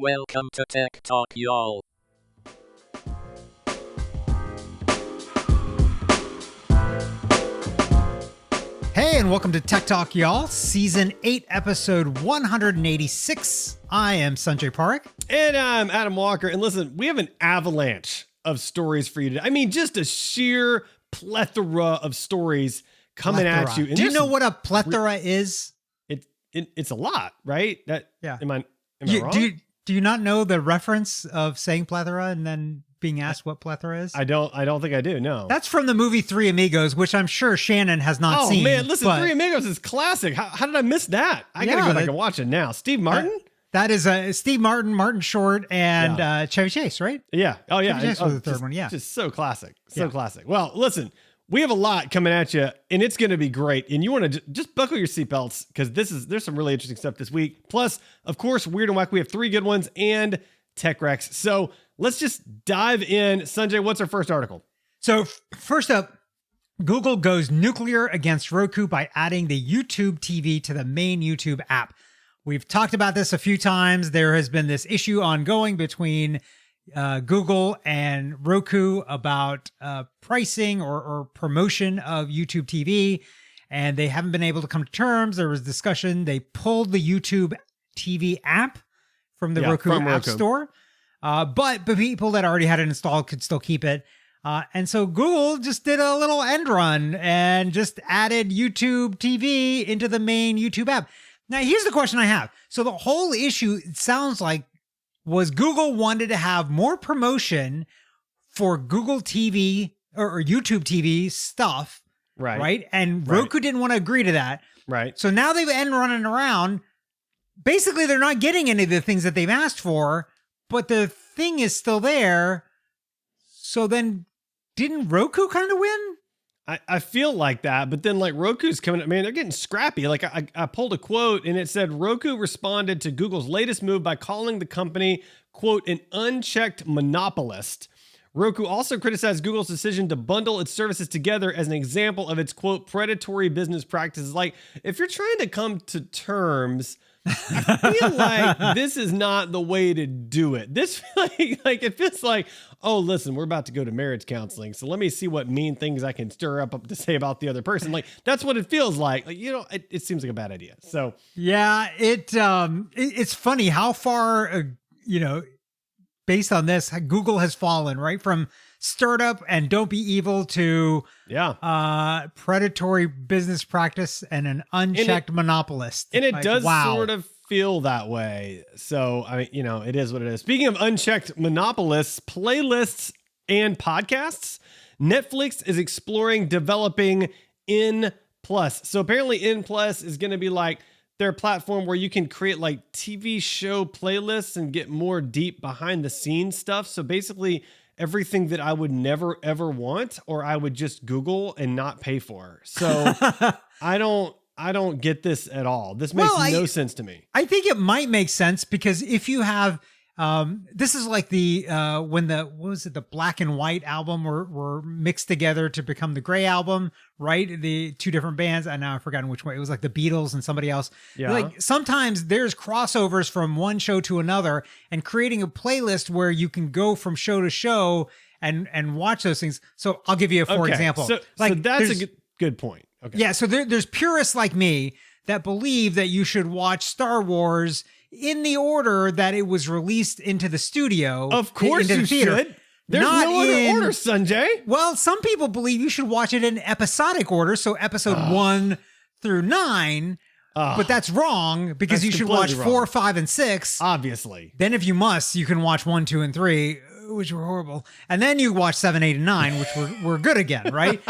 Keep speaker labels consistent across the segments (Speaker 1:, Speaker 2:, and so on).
Speaker 1: Welcome to Tech Talk, y'all.
Speaker 2: Hey, and welcome to Tech Talk, y'all. Season 8, episode 186. I am Sanjay Parekh.
Speaker 3: And I'm Adam Walker. And listen, we have an avalanche of stories for you today. I mean, just a sheer plethora of stories coming at you. And
Speaker 2: do you know what a plethora is?
Speaker 3: It's a lot, right?
Speaker 2: Yeah.
Speaker 3: Am I wrong?
Speaker 2: Do you not know the reference of saying plethora and then being asked what plethora is?
Speaker 3: I don't think I do. No.
Speaker 2: That's from the movie Three Amigos, which I'm sure Shannon has not seen.
Speaker 3: Oh man, listen, Three Amigos is classic. How did I miss that? I gotta go back and watch it now. Steve Martin?
Speaker 2: That is Steve Martin, Martin Short, and Chevy Chase, right?
Speaker 3: Yeah. Oh yeah.
Speaker 2: Chevy Chase was the third one. Yeah.
Speaker 3: Just so classic. Classic. Well, listen. We have a lot coming at you, and it's going to be great. And you want to just buckle your seatbelts because there's some really interesting stuff this week. Plus, of course, Weird and Wack. We have 3 good ones and Tech Recs. So let's just dive in. Sanjay, what's our first article?
Speaker 2: So first up, Google goes nuclear against Roku by adding the YouTube TV to the main YouTube app. We've talked about this a few times. There has been this issue ongoing between Google and Roku about pricing or promotion of YouTube TV, and they haven't been able to come to terms. There was discussion. They pulled the YouTube TV app from the Roku App Store, but the people that already had it installed could still keep it. And so Google just did a little end run and just added YouTube TV into the main YouTube app. Now, here's the question I have. So the whole issue, it sounds like, was Google wanted to have more promotion for Google TV or YouTube TV stuff, right? And Roku didn't want to agree to that.
Speaker 3: Right.
Speaker 2: So now they've been running around. Basically, they're not getting any of the things that they've asked for, but the thing is still there. So then didn't Roku kind of win?
Speaker 3: I feel like that, but then like Roku's coming, man, they're getting scrappy. Like I pulled a quote and it said, Roku responded to Google's latest move by calling the company, quote, an unchecked monopolist. Roku also criticized Google's decision to bundle its services together as an example of its, quote, predatory business practices. Like if you're trying to come to terms, I feel like this is not the way to do it. This like it feels like, oh, listen, we're about to go to marriage counseling, so let me see what mean things I can stir up to say about the other person. Like that's what it feels like. Like it seems like a bad idea. So
Speaker 2: yeah, it's funny how far based on this, Google has fallen right from startup and don't be evil to predatory business practice and an unchecked monopolist.
Speaker 3: And it does sort of feel that way. So, I mean, it is what it is. Speaking of unchecked monopolists, playlists and podcasts, Netflix is exploring developing N+. So apparently N+ is going to be like their platform where you can create like TV show playlists and get more deep behind the scenes stuff. So basically everything that I would never, ever want, or I would just Google and not pay for. So I don't get this at all. This makes no sense to me.
Speaker 2: I think it might make sense because if you have, this is like the, when the black and white album were mixed together to become the gray album, right? The 2 different bands. And now I've forgotten which way. It was like the Beatles and somebody else. Yeah. Like sometimes there's crossovers from one show to another, and creating a playlist where you can go from show to show and watch those things. So I'll give you a example.
Speaker 3: So that's a good point. Okay.
Speaker 2: Yeah. So there's purists like me that believe that you should watch Star Wars in the order that it was released into the studio.
Speaker 3: Of course you should. There's no other order, Sanjay.
Speaker 2: Well, some people believe you should watch it in episodic order. So episode 1 through 9. But that's wrong because you should watch 4, 5, and 6.
Speaker 3: Obviously.
Speaker 2: Then if you must, you can watch 1, 2, and 3, which were horrible. And then you watch 7, 8, and 9, which were good again, right?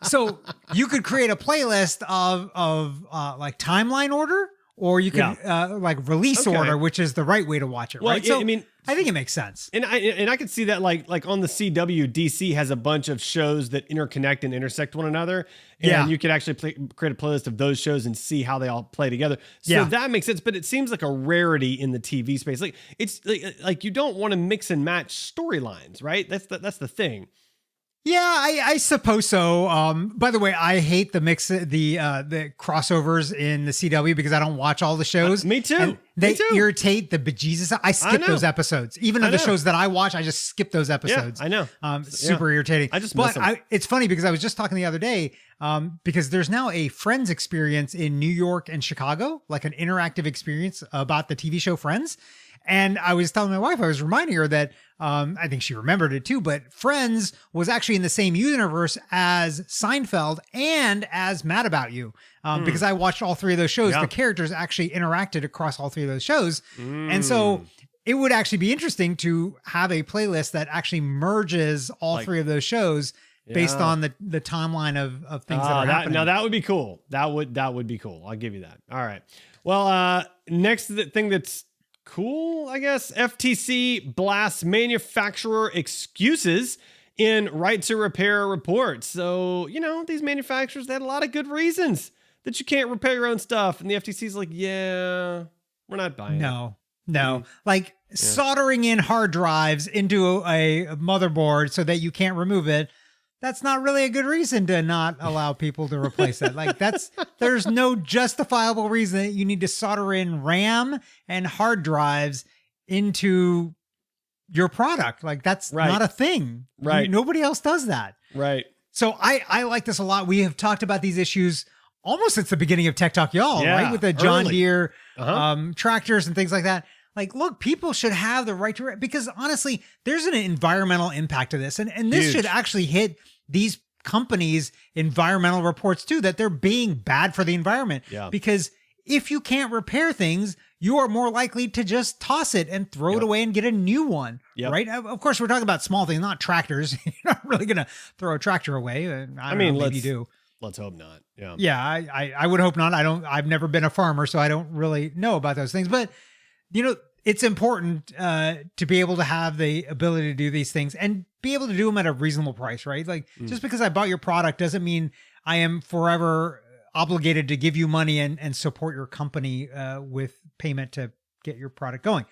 Speaker 2: So you could create a playlist of like timeline order, or you could like release order, which is the right way to watch it, right? So I mean, I think it makes sense.
Speaker 3: And I can see that like on the CW, DC has a bunch of shows that interconnect and intersect one another. And you could actually create a playlist of those shows and see how they all play together. So that makes sense, but it seems like a rarity in the TV space. Like it's like you don't want to mix and match storylines, right? That's the thing.
Speaker 2: Yeah, I suppose so. By the way, I hate the crossovers in the CW because I don't watch all the shows.
Speaker 3: Me too.
Speaker 2: And they
Speaker 3: Me too.
Speaker 2: irritate the bejesus. I skip
Speaker 3: know.
Speaker 2: those episodes. Even of the shows that I watch, I just skip those episodes.
Speaker 3: I know.
Speaker 2: Super irritating.
Speaker 3: I just miss them.
Speaker 2: It's funny because I was just talking the other day, because there's now a Friends experience in New York and Chicago, like an interactive experience about the TV show Friends. And I was telling my wife, I was reminding her that I think she remembered it too, but Friends was actually in the same universe as Seinfeld and as Mad About You. Because I watched all three of those shows. The characters actually interacted across all three of those shows. And so it would actually be interesting to have a playlist that actually merges all three of those shows based on the timeline of things that are happening.
Speaker 3: Now that would be cool. That would be cool. I'll give you that. All right. Well, next thing that's cool, I guess. FTC blasts manufacturer excuses in right to repair reports. So, these manufacturers, they had a lot of good reasons that you can't repair your own stuff. And the FTC's like, yeah, we're not buying it.
Speaker 2: No. Like soldering in hard drives into a motherboard so that you can't remove it. That's not really a good reason to not allow people to replace it. Like there's no justifiable reason that you need to solder in RAM and hard drives into your product. Like that's not a thing.
Speaker 3: Right.
Speaker 2: Nobody else does that.
Speaker 3: Right.
Speaker 2: So I like this a lot. We have talked about these issues almost since the beginning of Tech Talk Y'all, right? With the John Deere tractors and things like that. Like, look, people should have the right to, because honestly, there's an environmental impact to this. And this should actually hit these companies' environmental reports too, that they're being bad for the environment. Yeah. Because if you can't repair things, you are more likely to just toss it and throw it away and get a new one. Right. Of course, we're talking about small things, not tractors. You're not really going to throw a tractor away. I mean, maybe you do.
Speaker 3: Let's hope not. Yeah.
Speaker 2: Yeah. I would hope not. I've never been a farmer, so I don't really know about those things, but it's important to be able to have the ability to do these things and be able to do them at a reasonable price, right? Like just because I bought your product doesn't mean I am forever obligated to give you money and support your company with payment to get your product going.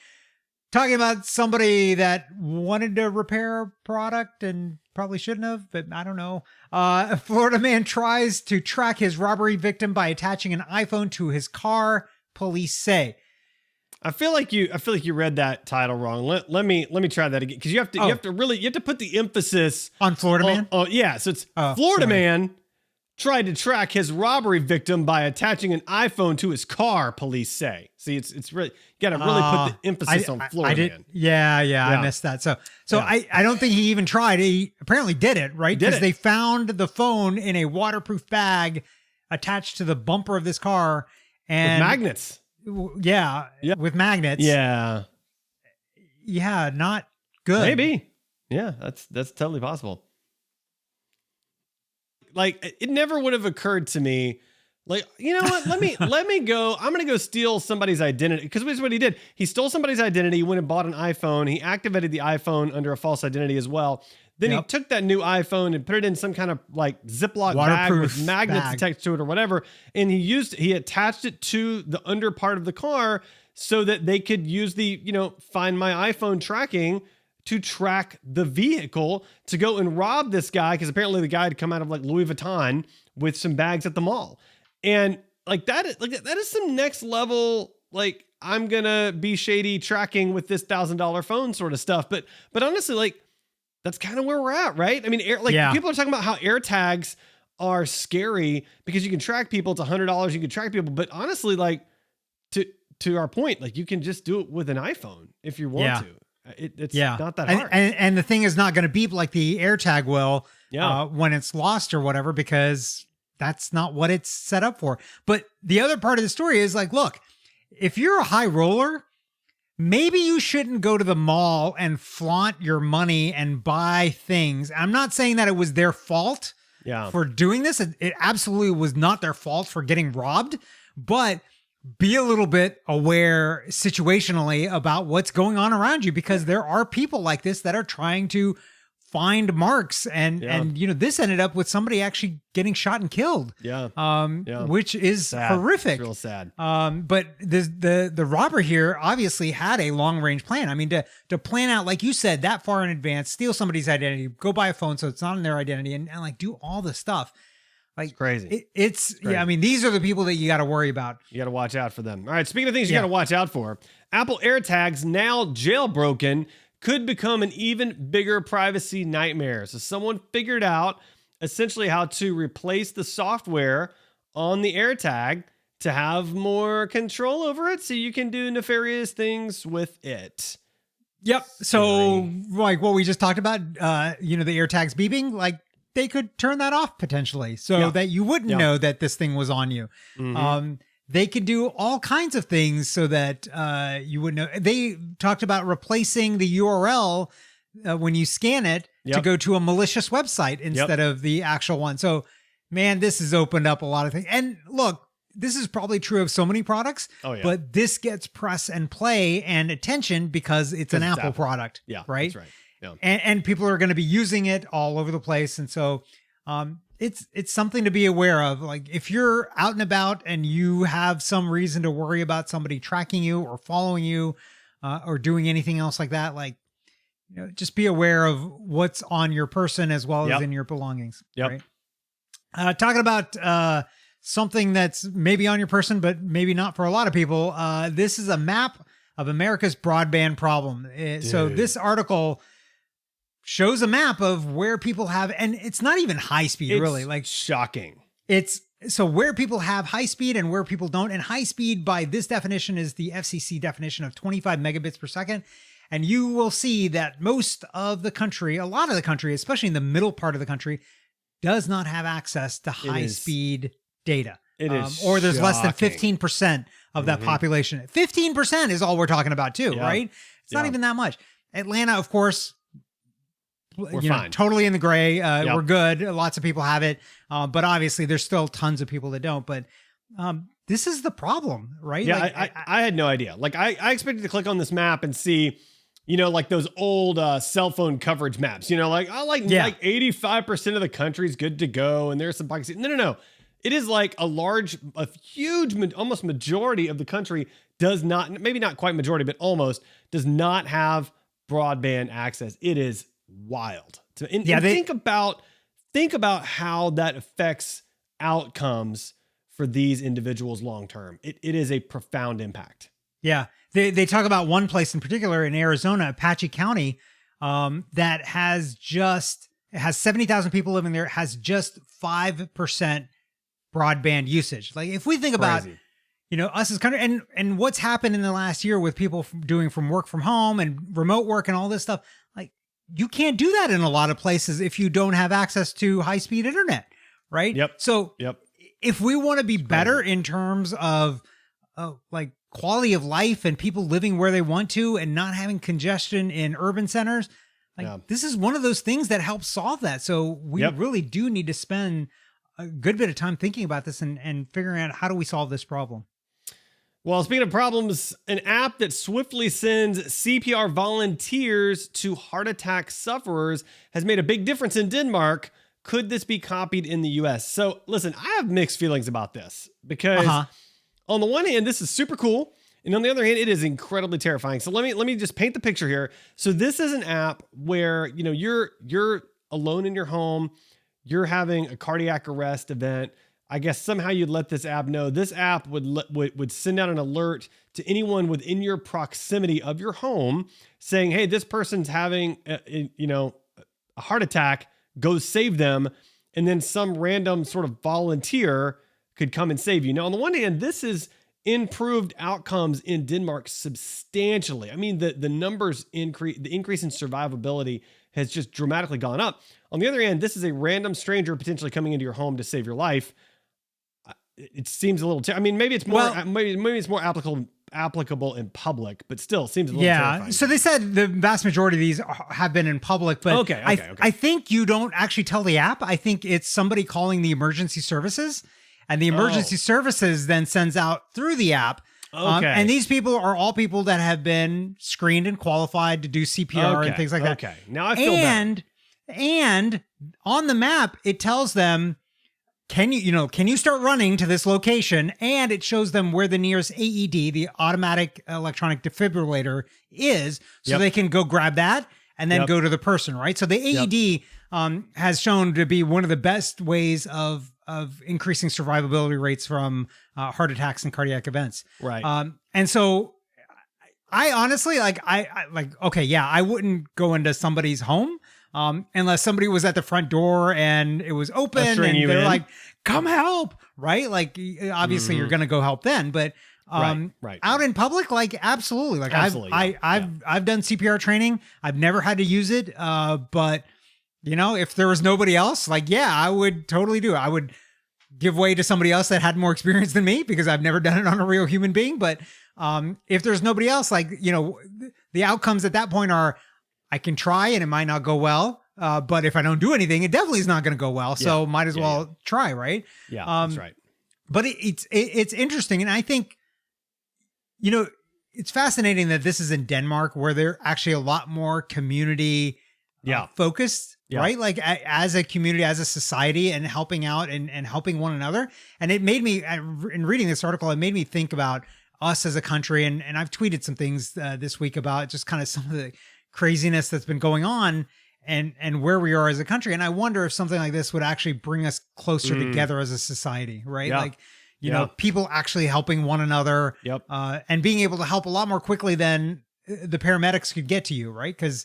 Speaker 2: Talking about somebody that wanted to repair a product and probably shouldn't have, but I don't know. A Florida man tries to track his robbery victim by attaching an iPhone to his car, police say.
Speaker 3: I feel like you read that title wrong. Let me try that again, because you have to put the emphasis
Speaker 2: on Florida man.
Speaker 3: Oh yeah, so it's Florida man tried to track his robbery victim by attaching an iPhone to his car, police say. See, it's really, you got to really put the emphasis on Florida man.
Speaker 2: Yeah, I missed that. So I don't think he even tried. He apparently did it, right? Because they found the phone in a waterproof bag attached to the bumper of this car and
Speaker 3: with magnets.
Speaker 2: Yeah, with magnets.
Speaker 3: Yeah,
Speaker 2: not good.
Speaker 3: Maybe. Yeah, that's totally possible. Like, it never would have occurred to me. Like, you know what? Let me go. I'm gonna go steal somebody's identity, because this is what he did. He stole somebody's identity. He went and bought an iPhone. He activated the iPhone under a false identity as well. Then he took that new iPhone and put it in some kind of like Ziploc bag with magnets attached to it or whatever. And he attached it to the under part of the car so that they could use the, Find My iPhone tracking to track the vehicle to go and rob this guy. Because apparently the guy had come out of like Louis Vuitton with some bags at the mall. And that is some next level, like, I'm going to be shady tracking with this $1,000 phone sort of stuff. But honestly, like, that's kind of where we're at, right? I mean, people are talking about how AirTags are scary because you can track people. It's $100. You can track people. But honestly, like, to our point, like, you can just do it with an iPhone if you want to. It's not that hard.
Speaker 2: And the thing is not going to beep like the AirTag will when it's lost or whatever, because that's not what it's set up for. But the other part of the story is like, look, if you're a high roller, maybe you shouldn't go to the mall and flaunt your money and buy things. I'm not saying that it was their fault for doing this. It absolutely was not their fault for getting robbed, but be a little bit aware situationally about what's going on around you, because there are people like this that are trying to find marks, and this ended up with somebody actually getting shot and killed. Which is
Speaker 3: sad.
Speaker 2: horrific.
Speaker 3: It's real sad.
Speaker 2: But the robber here obviously had a long range plan. I mean, to plan out, like you said, that far in advance, steal somebody's identity, go buy a phone so it's not in their identity, and like do all this stuff. Like,
Speaker 3: it's crazy.
Speaker 2: It's crazy. Yeah. I mean, these are the people that you got to worry about.
Speaker 3: You got to watch out for them. All right. Speaking of things you got to watch out for, Apple AirTags, now jailbroken, could become an even bigger privacy nightmare. So someone figured out essentially how to replace the software on the AirTag to have more control over it so you can do nefarious things with it.
Speaker 2: Yep. So like what we just talked about, the AirTags beeping, like they could turn that off potentially so that you wouldn't know that this thing was on you. They could do all kinds of things so that you would know. They talked about replacing the URL when you scan it to go to a malicious website instead of the actual one. So, man, this has opened up a lot of things. And look, this is probably true of so many products, but this gets press and play and attention because it's an Apple product.
Speaker 3: Yeah,
Speaker 2: right?
Speaker 3: That's right. Yeah.
Speaker 2: And people are going to be using it all over the place. And so, it's something to be aware of. Like if you're out and about and you have some reason to worry about somebody tracking you or following you, or doing anything else like that, like, just be aware of what's on your person as well as in your belongings. Right? Talking about, something that's maybe on your person, but maybe not for a lot of people. This is a map of America's broadband problem. So this article shows a map of where people have, and it's not even high speed, really. Like
Speaker 3: shocking.
Speaker 2: It's so where people have high speed and where people don't. And high speed by this definition is the FCC definition of 25 megabits per second. And you will see that most of the country, a lot of the country, especially in the middle part of the country, does not have access to high speed data.
Speaker 3: It is
Speaker 2: or there's less than
Speaker 3: shocking.
Speaker 2: 15% of that population. 15% is all we're talking about too, right? It's not even that much. Atlanta, of course,
Speaker 3: we're fine.
Speaker 2: Totally in the gray. We're good. Lots of people have it. But obviously there's still tons of people that don't. But this is the problem, right?
Speaker 3: Yeah,
Speaker 2: like,
Speaker 3: I had no idea. Like I expected to click on this map and see, like those old cell phone coverage maps, like 85% of the country's good to go. And there's some pockets. No. It is like a huge, almost majority of the country does not, maybe not quite majority, but almost does not have broadband access. It is wild. And think about how that affects outcomes for these individuals long term. It is a profound impact.
Speaker 2: Yeah. They talk about one place in particular in Arizona, Apache County, that has 70,000 people living there, has just 5% broadband usage. Like if we think about, us as country and what's happened in the last year with people doing from work from home and remote work and all this stuff, like you can't do that in a lot of places if you don't have access to high speed internet. Right. So if we want to be better in terms of like quality of life and people living where they want to and not having congestion in urban centers, this is one of those things that helps solve that. So we really do need to spend a good bit of time thinking about this and figuring out how do we solve this problem.
Speaker 3: Well, speaking of problems, an app that swiftly sends CPR volunteers to heart attack sufferers has made a big difference in Denmark. Could this be copied in the US? So listen, I have mixed feelings about this because on the one hand, this is super cool. And on the other hand, it is incredibly terrifying. So let me just paint the picture here. So this is an app where, you're alone in your home. You're having a cardiac arrest event. I guess somehow you'd let this app know. This app would send out an alert to anyone within your proximity of your home saying, hey, this person's having a heart attack, go save them. And then some random sort of volunteer could come and save you. Now, on the one hand, this is improved outcomes in Denmark substantially. I mean, the numbers increase, the increase in survivability has just dramatically gone up. On the other hand, this is a random stranger potentially coming into your home to save your life. It seems a little, maybe it's more, maybe it's more applicable in public, but still seems a little terrifying.
Speaker 2: So they said the vast majority of these have been in public, but I think you don't actually tell the app. I think it's somebody calling the emergency services, and the emergency services then sends out through the app. And these people are all people that have been screened and qualified to do CPR and things like that.
Speaker 3: Okay, now I feel better.
Speaker 2: And on the map, it tells them, can you start running to this location? And it shows them where the nearest AED, the automatic electronic defibrillator, is, so they can go grab that and then go to the person, right? So the AED has shown to be one of the best ways of increasing survivability rates from heart attacks and cardiac events.
Speaker 3: Right.
Speaker 2: And so I honestly, I wouldn't go into somebody's home unless somebody was at the front door and it was open and they're like, come help, right? Like, obviously you're going to go help then, but out in public, like, absolutely. Like, I've done CPR training. I've never had to use it. But if there was nobody else, like, I would totally do it. I would give way to somebody else that had more experience than me because I've never done it on a real human being. But if there's nobody else, like, the outcomes at that point are, I can try and it might not go well. But if I don't do anything, it definitely is not going to go well. So might as well try, right?
Speaker 3: Yeah, that's right.
Speaker 2: But it's interesting. And I think, it's fascinating that this is in Denmark, where they're actually a lot more community focused, right? Like as a community, as a society, and helping out and helping one another. And it made me, in reading this article, it made me think about us as a country. And I've tweeted some things this week about just kind of some of the craziness that's been going on and where we are as a country. And I wonder if something like this would actually bring us closer together as a society, right? Like, people actually helping one another and being able to help a lot more quickly than the paramedics could get to you, right? Because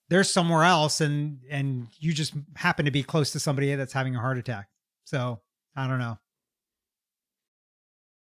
Speaker 2: they're somewhere else and you just happen to be close to somebody that's having a heart attack. So I don't know.